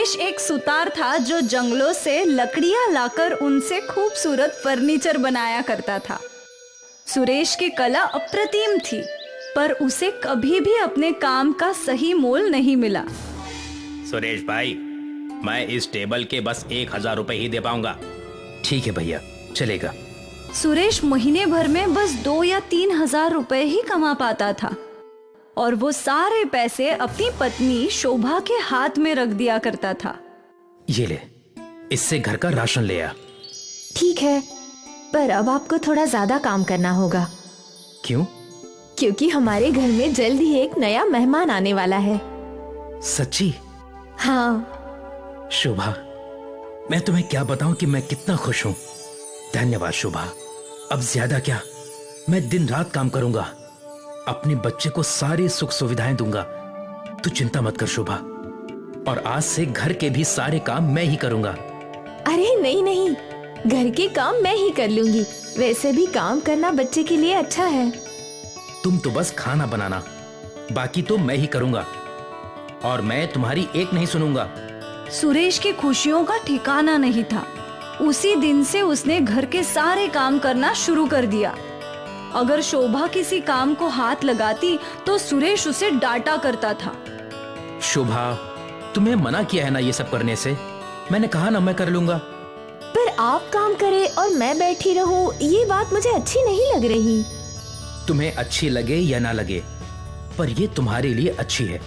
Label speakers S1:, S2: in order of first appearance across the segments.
S1: सुरेश एक सुतार था जो जंगलों से लकड़ियां लाकर उनसे खूबसूरत फर्नीचर बनाया करता था। सुरेश की कला अप्रतिम थी, पर उसे कभी भी अपने काम का सही मोल नहीं मिला।
S2: सुरेश भाई, मैं इस टेबल के बस 1,000 रुपए ही दे पाऊंगा।
S3: ठीक है भैया, चलेगा।
S1: सुरेश महीने भर में बस 2 या 3 हजार रुपए ही कमा पाता था और वो सारे पैसे अपनी पत्नी शोभा के हाथ में रख दिया करता था।
S3: ये ले, इससे घर का राशन ले आ।
S4: ठीक है, पर अब आपको थोड़ा ज्यादा काम करना होगा।
S3: क्यों?
S4: क्योंकि हमारे घर में जल्द ही एक नया मेहमान आने वाला है।
S3: सच्ची?
S4: हाँ।
S3: शोभा, मैं तुम्हें क्या बताऊं कि मैं कितना खुश हूं। धन्यवाद शोभा। अब ज्यादा क्या, मैं दिन रात काम करूंगा, अपने बच्चे को सारी सुख सुविधाएं दूंगा। तू चिंता मत कर शोभा, और आज से घर के भी सारे काम मैं ही करूंगा।
S4: अरे नहीं नहीं, घर के काम मैं ही कर लूंगी। वैसे भी काम करना बच्चे के लिए अच्छा है।
S3: तुम तो बस खाना बनाना, बाकी तो मैं ही करूंगा, और मैं तुम्हारी एक नहीं सुनूंगा।
S1: सुरेश की खुशियों का ठिकाना नहीं था। उसी दिन से उसने घर के सारे काम करना शुरू कर दिया। अगर शोभा किसी काम को हाथ लगाती तो सुरेश उसे डांटा करता था।
S3: शोभा, तुम्हें मना किया है ना ये सब करने से। मैंने कहा ना मैं कर लूंगा।
S4: पर आप काम करें और मैं बैठी रहूं, ये बात मुझे अच्छी नहीं लग रही।
S3: तुम्हें अच्छी लगे या ना लगे, पर ये तुम्हारे लिए अच्छी है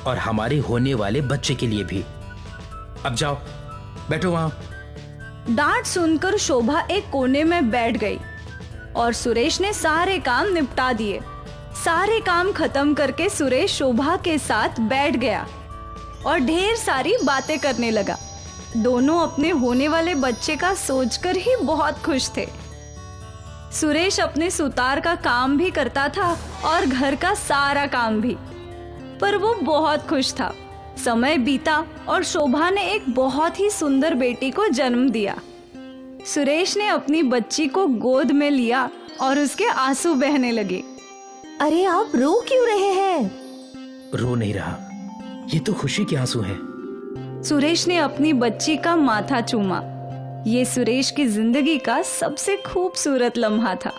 S3: और हमारे होने वाले बच्चे के लिए भी। अब जाओ, बैठो वहां।
S1: डांट सुनकर शोभा एक कोने में बैठ गई और सुरेश ने सारे काम निपटा दिए। सारे काम खत्म करके सुरेश शोभा के साथ बैठ गया और ढेर सारी बातें करने लगा। दोनों अपने होने वाले बच्चे का सोचकर ही बहुत खुश थे। सुरेश अपने सुतार का काम भी करता था और घर का सारा काम भी, पर वो बहुत खुश था। समय बीता और शोभा ने एक बहुत ही सुंदर बेटी को जन्म दिया। सुरेश ने अपनी बच्ची को गोद में लिया और उसके आंसू बहने लगे।
S4: अरे आप रो क्यों रहे हैं?
S3: रो नहीं रहा, ये तो खुशी के आंसू हैं।
S1: सुरेश ने अपनी बच्ची का माथा चूमा। ये सुरेश की जिंदगी का सबसे खूबसूरत लम्हा था।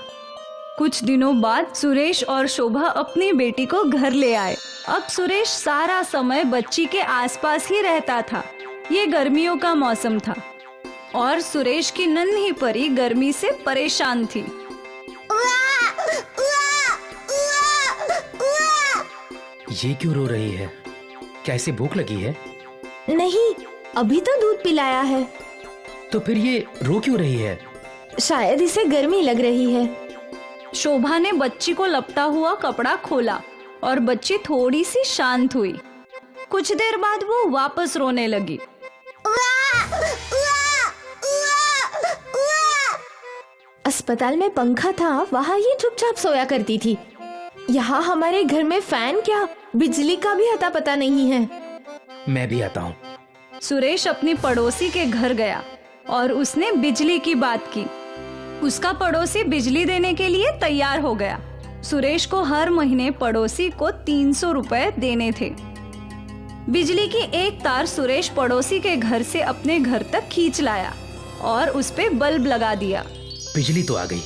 S1: कुछ दिनों बाद सुरेश और शोभा अपनी बेटी को घर ले आए। अब सुरेश सारा समय बच्ची के आसपास ही रहता था। ये गर्मियों का मौसम था और सुरेश की नन्ही परी गर्मी से परेशान थी।
S3: ये क्यों रो रही है? कैसे भूख लगी है?
S4: नहीं, अभी तो दूध पिलाया है।
S3: तो फिर ये रो क्यों रही है?
S4: शायद इसे गर्मी लग रही है।
S1: शोभा ने बच्ची को लपटा हुआ कपड़ा खोला और बच्ची थोड़ी सी शांत हुई। कुछ देर बाद वो वापस रोने लगी।
S4: अस्पताल में पंखा था, वहाँ ये चुपचाप सोया करती थी। यहाँ हमारे घर में फैन क्या, बिजली का भी अता पता नहीं है।
S3: मैं भी आता हूँ।
S1: सुरेश अपनी पड़ोसी के घर गया और उसने बिजली की बात की। उसका पड़ोसी बिजली देने के लिए तैयार हो गया। सुरेश को हर महीने पड़ोसी को 300 रुपए देने थे। बिजली की एक तार सुरेश पड़ोसी के घर से अपने घर तक खींच लाया और उस पे बल्ब लगा दिया।
S3: बिजली तो आ गई,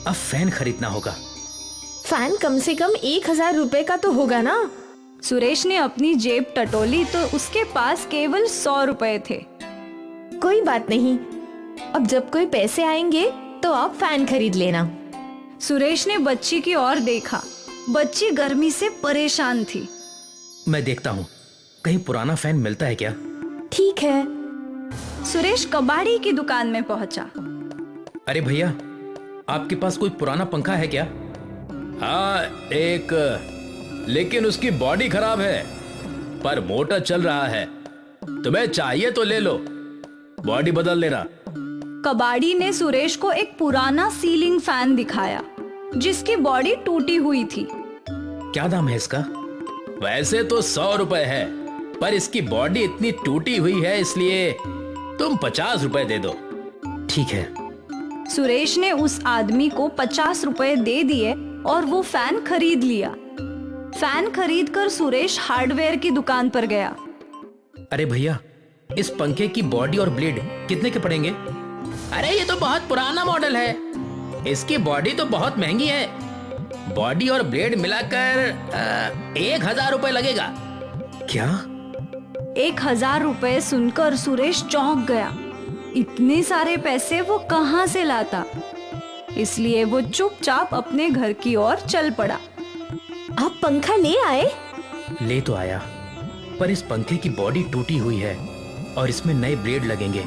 S3: अब फैन खरीदना होगा।
S4: फैन कम से कम 1,000 रुपए का तो होगा ना?
S1: सुरेश ने अपनी जेब टटोली तो उसके पास केवल 100 रुपए थे।
S4: कोई बात नहीं, अब जब कोई पैसे आएंगे तो आप फैन खरीद लेना।
S1: सुरेश ने बच्ची की ओर देखा। बच्ची गर्मी से परेशान थी।
S3: मैं देखता हूँ कहीं पुराना फैन मिलता है क्या।
S4: ठीक है।
S1: सुरेश कबाड़ी की दुकान में पहुंचा।
S3: अरे भैया, आपके पास कोई पुराना पंखा है क्या?
S2: हाँ, एक, लेकिन उसकी बॉडी खराब है, पर मोटर चल रहा है। तुम्हें चाहिए तो ले लो, बॉडी बदल लेना।
S1: कबाड़ी ने सुरेश को एक पुराना सीलिंग फैन दिखाया जिसकी बॉडी टूटी हुई थी।
S3: क्या दाम है इसका?
S2: वैसे तो 100 रुपए है, पर इसकी बॉडी इतनी टूटी हुई है इसलिए तुम 50 रुपए दे दो।
S3: ठीक है।
S1: सुरेश ने उस आदमी को 50 रुपए दे दिए और वो फैन खरीद लिया। फैन खरीदकर सुरेश हार्डवेयर की दुकान पर गया।
S3: अरे भैया, इस पंखे की बॉडी और ब्लेड कितने के पड़ेंगे?
S2: अरे ये तो बहुत पुराना मॉडल है, इसकी बॉडी तो बहुत महंगी है। बॉडी और ब्लेड मिलाकर 1,000 रुपए लगेगा।
S3: क्या?
S1: 1,000 रुपए सुनकर सुरेश चौंक गया। इतने सारे पैसे वो कहाँ से लाता? इसलिए वो चुपचाप अपने घर की ओर चल पड़ा।
S4: आप पंखा ले आए?
S3: ले तो आया, पर इस पंखे की बॉडी टूटी हुई है और इसमें नए ब्लेड लगेंगे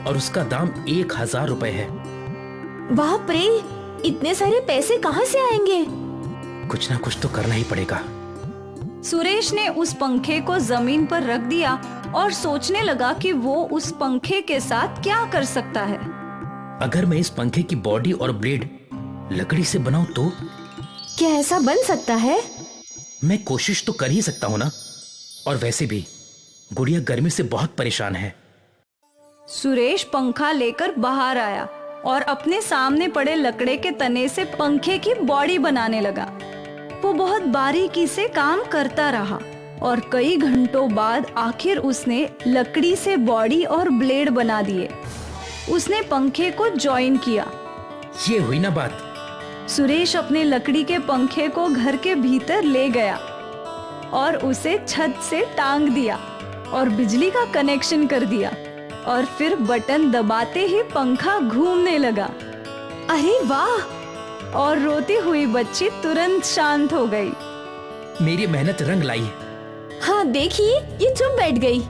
S3: और उसका दाम 1,000 रुपए है।
S4: बाप रे, इतने सारे पैसे कहाँ से आएंगे?
S3: कुछ ना कुछ तो करना ही पड़ेगा।
S1: सुरेश ने उस पंखे को जमीन पर रख दिया और सोचने लगा कि वो उस पंखे के साथ क्या कर सकता है।
S3: अगर मैं इस पंखे की बॉडी और ब्लेड लकड़ी से बनाऊं तो?
S4: क्या ऐसा बन सकता है?
S3: मैं कोशिश तो कर ही सकता हूं ना। और वैसे भी गुड़िया गर्मी से बहुत परेशान है।
S1: सुरेश पंखा लेकर बाहर आया और अपने सामने पड़े लकड़े के तने से पंखे की बॉडी बनाने लगा। वो बहुत बारीकी से काम करता रहा और कई घंटों बाद आखिर उसने लकड़ी से बॉडी और ब्लेड बना दिए। उसने पंखे को जॉइन किया।
S3: ये हुई ना बात।
S1: सुरेश अपने लकड़ी के पंखे को घर के भीतर ले गया और उसे छत से टांग दिया और बिजली का कनेक्शन कर दिया और फिर बटन दबाते ही पंखा घूमने लगा।
S4: अरे वाह!
S1: और रोती हुई बच्ची तुरंत शांत हो गई।
S3: मेरी मेहनत रंग लाई।
S4: हाँ देखिए, ये चुप बैठ गई।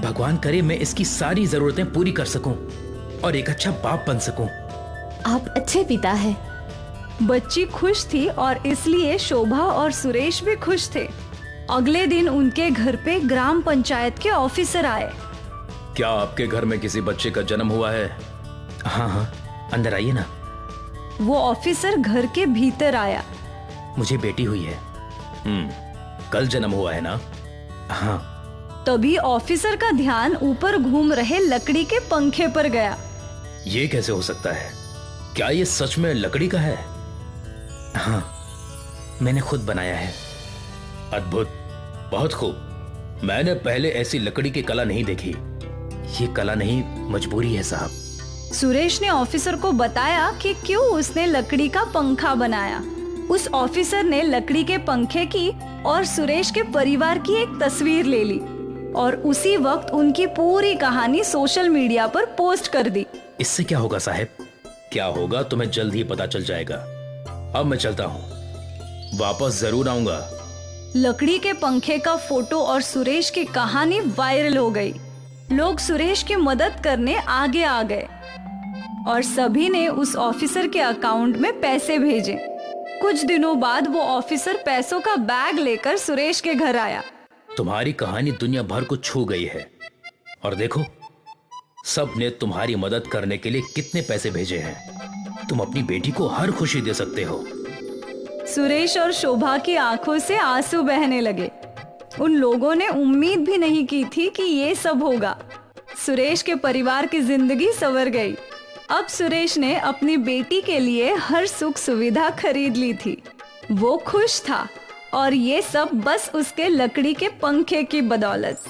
S3: भगवान करे मैं इसकी सारी जरूरतें पूरी कर सकूं और एक अच्छा बाप बन सकूं।
S4: आप अच्छे पिता हैं।
S1: बच्ची खुश थी और इसलिए शोभा और सुरेश भी खुश थे। अगले दिन उनके घर पे ग्राम पंचायत के ऑफिसर आए।
S2: क्या आपके घर में किसी बच्चे का जन्म हुआ है?
S3: हाँ हाँ, अंदर आइए ना।
S1: वो ऑफिसर घर के भीतर आया।
S3: मुझे बेटी हुई है।
S2: कल जन्म हुआ है ना?
S3: हाँ।
S1: तभी ऑफिसर का ध्यान ऊपर घूम रहे लकड़ी के पंखे पर गया।
S2: ये कैसे हो सकता है? क्या ये सच में लकड़ी का है?
S3: हाँ, मैंने खुद बनाया है।
S2: अद्भुत, बहुत खूब। मैंने पहले ऐसी लकड़ी की कला नहीं देखी।
S3: ये कला नहीं, मजबूरी है साहब।
S1: सुरेश ने ऑफिसर को बताया कि क्यों उसने लकड़ी का पंखा बनाया। उस ऑफिसर ने लकड़ी के पंखे की और सुरेश के परिवार की एक तस्वीर ले ली और उसी वक्त उनकी पूरी कहानी सोशल मीडिया पर पोस्ट कर दी।
S3: इससे क्या होगा साहब?
S2: क्या होगा तुम्हें जल्द ही पता चल जाएगा। अब मैं चलता हूँ, वापस जरूर आऊंगा।
S1: लकड़ी के पंखे का फोटो और सुरेश की कहानी वायरल हो गई। लोग सुरेश की मदद करने आगे आ गए और सभी ने उस ऑफिसर के अकाउंट में पैसे भेजे। कुछ दिनों बाद वो ऑफिसर पैसों का बैग लेकर सुरेश के घर आया।
S2: तुम्हारी कहानी दुनिया भर को छू गई है और देखो, सब ने तुम्हारी मदद करने के लिए कितने पैसे भेजे हैं। तुम अपनी बेटी को हर खुशी दे सकते हो।
S1: सुरेश और शोभा की आंखों से आंसू बहने लगे। उन लोगों ने उम्मीद भी नहीं की थी कि ये सब होगा। सुरेश के परिवार की जिंदगी संवर गई। अब सुरेश ने अपनी बेटी के लिए हर सुख सुविधा खरीद ली थी। वो खुश था और ये सब बस उसके लकड़ी के पंखे की बदौलत।